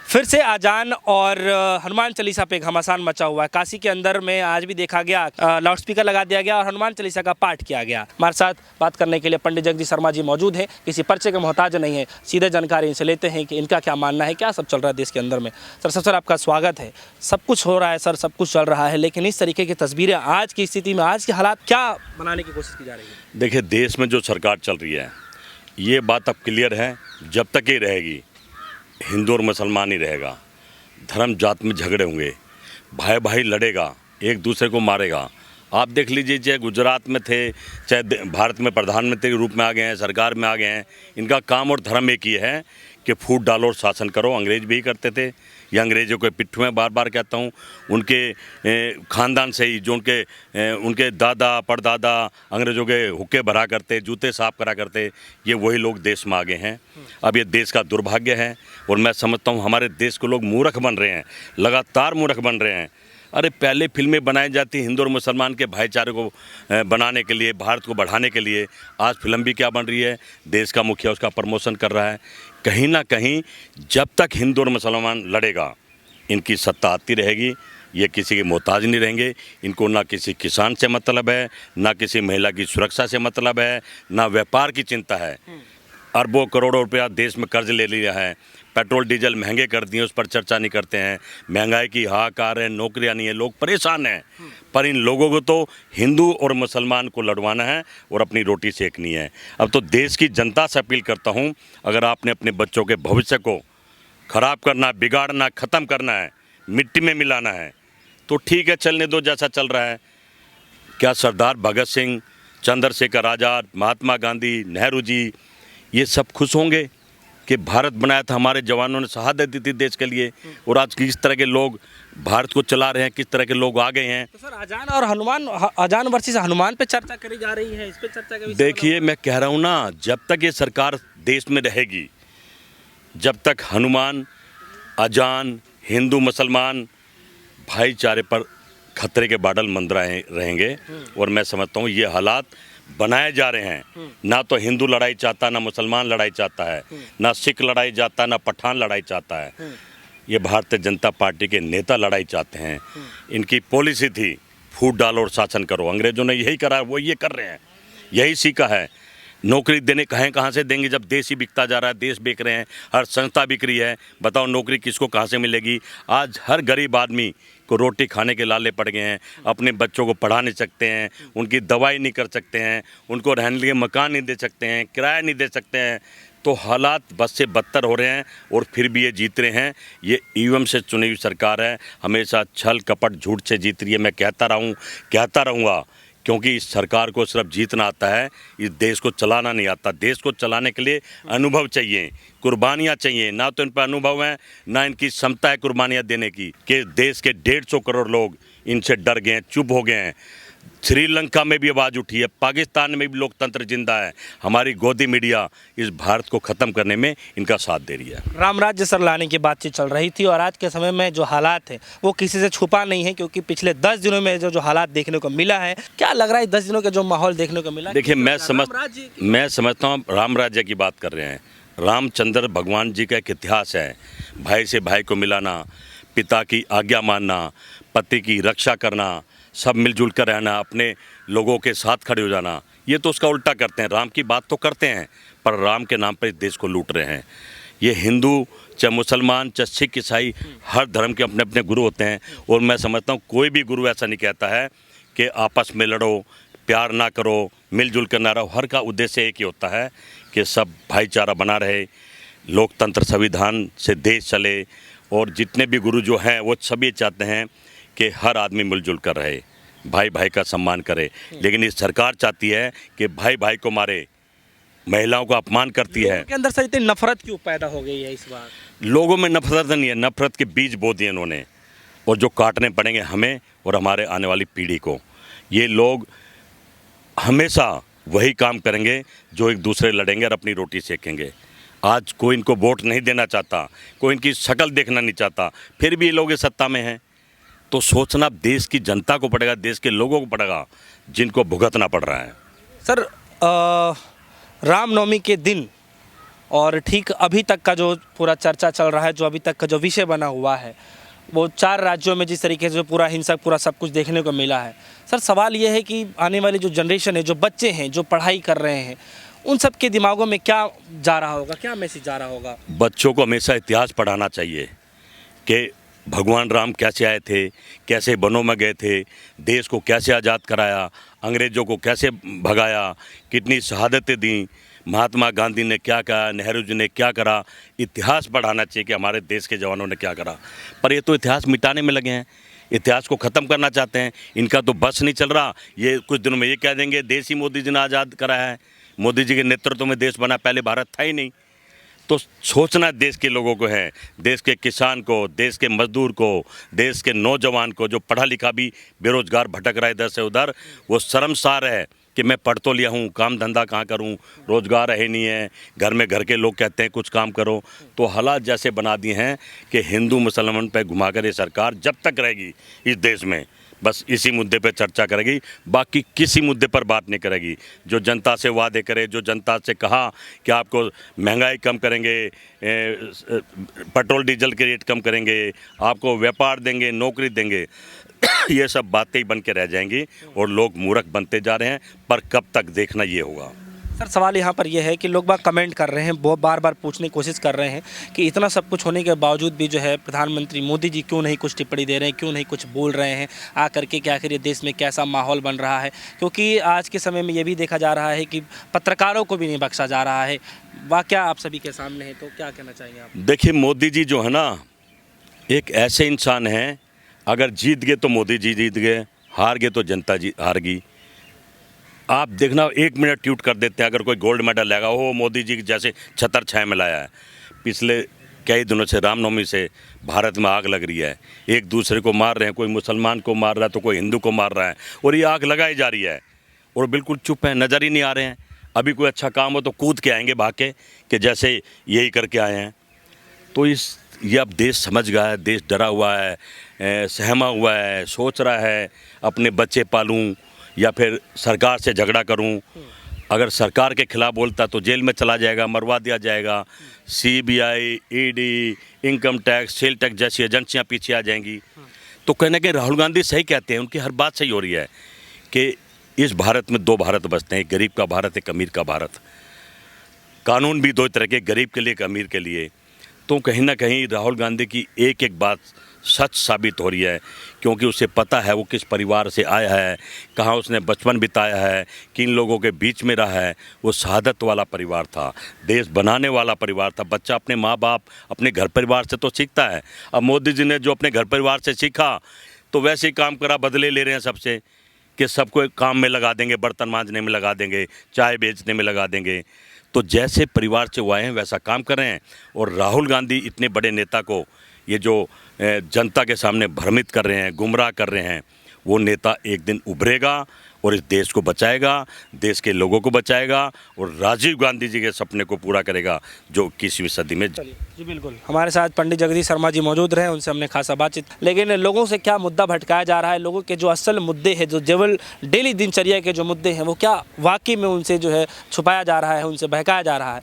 फिर से आजान और हनुमान चालीसा पे घमासान मचा हुआ है। काशी के अंदर में आज भी देखा गया लाउडस्पीकर लगा दिया गया और हनुमान चालीसा का पाठ किया गया। हमारे साथ बात करने के लिए पंडित जगदीश शर्मा जी मौजूद हैं। किसी पर्चे के मोहताज नहीं है, सीधे जानकारी इनसे लेते हैं कि इनका क्या मानना है, क्या सब चल रहा है देश के अंदर में। सर आपका स्वागत है। सब कुछ हो रहा है सर, सब कुछ चल रहा है, लेकिन इस तरीके की तस्वीरें आज की स्थिति में, आज के हालात क्या बनाने की कोशिश की जा रही है? देखिए, देश में जो सरकार चल रही है ये बात अब क्लियर है, जब तक ये रहेगी हिंदू और मुसलमान ही रहेगा। धर्म जात में झगड़े होंगे, भाई भाई लड़ेगा, एक दूसरे को मारेगा। आप देख लीजिए, चाहे गुजरात में थे, चाहे भारत में प्रधानमंत्री के रूप में आ गए हैं, सरकार में आ गए हैं, इनका काम और धर्म एक ही है कि फूट डालो और शासन करो। अंग्रेज भी करते थे, या अंग्रेज़ों के पिट्ठू में बार बार कहता हूँ, उनके ख़ानदान से ही जो उनके दादा परदादा अंग्रेज़ों के हुक्के भरा करते, जूते साफ करा करते, ये वही लोग देश में आ गए हैं। अब ये देश का दुर्भाग्य है और मैं समझता हूँ हमारे देश के लोग मूर्ख बन रहे हैं, लगातार मूर्ख बन रहे हैं। अरे पहले फिल्में बनाई जाती हिंदू और मुसलमान के भाईचारे को बनाने के लिए, भारत को बढ़ाने के लिए। आज फिल्म भी क्या बन रही है, देश का मुखिया उसका प्रमोशन कर रहा है। कहीं ना कहीं जब तक हिंदू और मुसलमान लड़ेगा, इनकी सत्ता आती रहेगी, ये किसी के मोहताज नहीं रहेंगे। इनको ना किसी किसान से मतलब है, ना किसी महिला की सुरक्षा से मतलब है, ना व्यापार की चिंता है। अरबों करोड़ों रुपया देश में कर्ज ले लिया है, पेट्रोल डीजल महंगे कर दिए, उस पर चर्चा नहीं करते हैं। महंगाई की हाहाकार है, नौकरियां नहीं है, लोग परेशान हैं। पर इन लोगों को तो हिंदू और मुसलमान को लड़वाना है और अपनी रोटी सेकनी है। अब तो देश की जनता से अपील करता हूं, अगर आपने अपने बच्चों के भविष्य को खराब करना, बिगाड़ना, ख़त्म करना है, मिट्टी में मिलाना है, तो ठीक है, चलने दो जैसा चल रहा है। क्या सरदार भगत सिंह, चंद्रशेखर आज़ाद, महात्मा गांधी, नेहरू जी, ये सब खुश होंगे कि भारत बनाया था, हमारे जवानों ने शहादत दी थी देश के लिए, और आज किस तरह के लोग भारत को चला रहे हैं, किस तरह के लोग आ गए हैं। तो सर आजान और हनुमान, आजान वर्सेस हनुमान पे चर्चा करी जा रही है, इस पे चर्चा का देखिए, मैं कह रहा हूँ ना, जब तक ये सरकार देश में रहेगी, जब तक हनुमान, अजान, हिंदू मुसलमान भाईचारे पर खतरे के बादल मंडराए रहेंगे। और मैं समझता हूँ ये हालात बनाए जा रहे हैं। ना तो हिंदू लड़ाई चाहता, ना मुसलमान लड़ाई चाहता है, ना सिख लड़ाई चाहता, ना पठान लड़ाई चाहता है। ये भारतीय जनता पार्टी के नेता लड़ाई चाहते हैं। इनकी पॉलिसी थी फूट डालो और शासन करो। अंग्रेजों ने यही करा, वो ये कर रहे हैं, यही सीखा है। नौकरी देने कहाँ से देंगे जब देश ही बिकता जा रहा है, देश बेच रहे हैं, हर संस्था बिक रही है। बताओ नौकरी किसको कहाँ से मिलेगी? आज हर गरीब आदमी को रोटी खाने के लाले पड़ गए हैं, अपने बच्चों को पढ़ा नहीं सकते हैं, उनकी दवाई नहीं कर सकते हैं, उनको रहने के लिए मकान नहीं दे सकते हैं, किराया नहीं दे सकते हैं। तो हालात बद से बदतर हो रहे हैं और फिर भी ये जीत रहे हैं। ये ईवीएम से चुनी हुई सरकार है, हमेशा छल कपट झूठ से जीत रही है। मैं कहता रहूँगा, क्योंकि इस सरकार को सिर्फ जीतना आता है, इस देश को चलाना नहीं आता। देश को चलाने के लिए अनुभव चाहिए, कुर्बानियाँ चाहिए। ना तो इन पर अनुभव है, ना इनकी क्षमता है कुर्बानियाँ देने की। कि देश के 150 करोड़ लोग इनसे डर गए हैं, चुप हो गए हैं। श्रीलंका में भी आवाज़ उठी है, पाकिस्तान में भी लोकतंत्र जिंदा है। हमारी गोदी मीडिया इस भारत को ख़त्म करने में इनका साथ दे रही है। राम राज्य सर लाने की बातचीत चल रही थी और आज के समय में जो हालात है वो किसी से छुपा नहीं है, क्योंकि पिछले 10 दिनों में जो हालात देखने को मिला है, क्या लग रहा है 10 दिनों का जो माहौल देखने को मिला? देखिए, मैं समझता हूँ राम राज्य की बात कर रहे हैं। रामचंद्र भगवान जी का एक इतिहास है, भाई से भाई को मिलाना, पिता की आज्ञा मानना, पति की रक्षा करना, सब मिलजुल कर रहना, अपने लोगों के साथ खड़े हो जाना। ये तो उसका उल्टा करते हैं। राम की बात तो करते हैं, पर राम के नाम पर इस देश को लूट रहे हैं। ये हिंदू, चाहे मुसलमान, चाहे सिख, ईसाई, हर धर्म के अपने अपने गुरु होते हैं। और मैं समझता हूँ कोई भी गुरु ऐसा नहीं कहता है कि आपस में लड़ो, प्यार ना करो, मिलजुल कर ना रहो। हर का उद्देश्य एक ही होता है कि सब भाईचारा बना रहे, लोकतंत्र संविधान से देश चले। और जितने भी गुरु जो हैं वो सभी चाहते हैं कि हर आदमी मिलजुल कर रहे, भाई भाई का सम्मान करे। लेकिन इस सरकार चाहती है कि भाई भाई को मारे, महिलाओं का अपमान करती है। के अंदर सर इतनी नफरत क्यों पैदा हो गई है इस बार? लोगों में नफरत नहीं है, नफरत के बीज बो दिए इन्होंने, और जो काटने पड़ेंगे हमें और हमारे आने वाली पीढ़ी को। ये लोग हमेशा वही काम करेंगे जो एक दूसरे लड़ेंगे और अपनी रोटी सेकेंगे। आज कोई इनको वोट नहीं देना चाहता, कोई इनकी शक्ल देखना नहीं चाहता, फिर भी ये लोग इस सत्ता में हैं। तो सोचना देश की जनता को पड़ेगा, देश के लोगों को पड़ेगा, जिनको भुगतना पड़ रहा है। सर रामनवमी के दिन और ठीक अभी तक का जो पूरा चर्चा चल रहा है, जो अभी तक का जो विषय बना हुआ है, वो 4 राज्यों में जिस तरीके से जो पूरा हिंसक पूरा सब कुछ देखने को मिला है। सर सवाल ये है कि आने वाली जो जनरेशन है, जो बच्चे हैं, जो पढ़ाई कर रहे हैं, उन सब के दिमागों में क्या जा रहा होगा, क्या मैसेज जा रहा होगा? बच्चों को हमेशा इतिहास पढ़ाना चाहिए कि भगवान राम कैसे आए थे, कैसे वनों में गए थे, देश को कैसे आज़ाद कराया, अंग्रेज़ों को कैसे भगाया, कितनी शहादतें दी, महात्मा गांधी ने क्या कहा, नेहरू जी ने क्या करा। इतिहास पढ़ाना चाहिए कि हमारे देश के जवानों ने क्या करा। पर ये तो इतिहास मिटाने में लगे हैं, इतिहास को ख़त्म करना चाहते हैं। इनका तो बस नहीं चल रहा। ये कुछ दिनों में ये कह देंगे देश ही मोदी जी ने आज़ाद कराया है, मोदी जी के नेतृत्व में देश बना, पहले भारत था ही नहीं। तो सोचना देश के लोगों को है, देश के किसान को, देश के मजदूर को, देश के नौजवान को, जो पढ़ा लिखा भी बेरोजगार भटक रहा है इधर से उधर। वो शर्मसार है कि मैं पढ़ तो लिया हूँ, काम धंधा कहाँ करूँ, रोज़गार है नहीं है, घर में घर के लोग कहते हैं कुछ काम करो। तो हालात जैसे बना दिए हैं कि हिंदू मुसलमान पे घुमाकर ये सरकार जब तक रहेगी इस देश में, बस इसी मुद्दे पे चर्चा करेगी, बाकी किसी मुद्दे पर बात नहीं करेगी। जो जनता से वादे करे, जो जनता से कहा कि आपको महंगाई कम करेंगे, पेट्रोल डीजल के रेट कम करेंगे, आपको व्यापार देंगे, नौकरी देंगे, ये सब बातें ही बन के रह जाएंगी और लोग मूर्ख बनते जा रहे हैं। पर कब तक देखना ये होगा। सर सवाल यहाँ पर यह है कि लोग बाग कमेंट कर रहे हैं, बहुत बार बार पूछने की कोशिश कर रहे हैं कि इतना सब कुछ होने के बावजूद भी जो है प्रधानमंत्री मोदी जी क्यों नहीं कुछ टिप्पणी दे रहे हैं, क्यों नहीं कुछ बोल रहे हैं आकर के, कि आखिर ये देश में कैसा माहौल बन रहा है। क्योंकि आज के समय में ये भी देखा जा रहा है कि पत्रकारों को भी नहीं बख्शा जा रहा है। वाकया आप सभी के सामने है, तो क्या कहना चाहेंगे आप? देखिए, मोदी जी जो है ना, एक ऐसे इंसान हैं, अगर जीत गए तो मोदी जी जीत गए, हार गए तो जनता जी हार गई। आप देखना, 1 मिनट ट्वीट कर देते हैं, अगर कोई गोल्ड मेडल लेगा, वो मोदी जी जैसे छतर छाया में लाया है। पिछले कई दिनों से रामनवमी से भारत में आग लग रही है, एक दूसरे को मार रहे हैं, कोई मुसलमान को मार रहा है तो कोई हिंदू को मार रहा है, और ये आग लगाई जा रही है और बिल्कुल चुप हैं, नज़र ही नहीं आ रहे हैं। अभी कोई अच्छा काम हो तो कूद के आएंगे भाग के, कि जैसे यही करके आए हैं। तो ये अब देश समझ गया है, देश डरा हुआ है, सहमा हुआ है, सोच रहा है अपने बच्चे पालूं या फिर सरकार से झगड़ा करूं। अगर सरकार के खिलाफ बोलता तो जेल में चला जाएगा, मरवा दिया जाएगा। CBI, ED, income tax, sale tax जैसी एजेंसियां पीछे आ जाएंगी। तो कहीं ना कहीं राहुल गांधी सही कहते हैं, उनकी हर बात सही हो रही है कि इस भारत में 2 भारत बसते हैं, एक गरीब का भारत, एक अमीर का भारत। कानून भी 2 तरह के, गरीब के लिए, एक अमीर के लिए। तो कहीं ना कहीं राहुल गांधी की एक एक बात सच साबित हो रही है, क्योंकि उसे पता है वो किस परिवार से आया है, कहाँ उसने बचपन बिताया है, किन लोगों के बीच में रहा है। वो शहादत वाला परिवार था, देश बनाने वाला परिवार था। बच्चा अपने माँ बाप, अपने घर परिवार से तो सीखता है। अब मोदी जी ने जो अपने घर परिवार से सीखा तो वैसे ही काम करा, बदले ले रहे हैं सबसे, कि सबको काम में लगा देंगे, बर्तन मांजने में लगा देंगे, चाय बेचने में लगा देंगे। तो जैसे परिवार से वो आए हैं वैसा काम कर रहे हैं। और राहुल गांधी इतने बड़े नेता को ये जो जनता के सामने भ्रमित कर रहे हैं, गुमराह कर रहे हैं, वो नेता एक दिन उभरेगा और इस देश को बचाएगा, देश के लोगों को बचाएगा और राजीव गांधी जी के सपने को पूरा करेगा जो 21वीं सदी में। जी बिल्कुल, हमारे साथ पंडित जगदीश शर्मा जी मौजूद रहे, उनसे हमने खासा बातचीत। लेकिन लोगों से क्या मुद्दा भटकाया जा रहा है, लोगों के जो असल मुद्दे हैं, जो केवल डेली दिनचर्या के जो मुद्दे हैं, वो क्या वाकई में उनसे जो है छुपाया जा रहा है, उनसे बहकाया जा रहा है?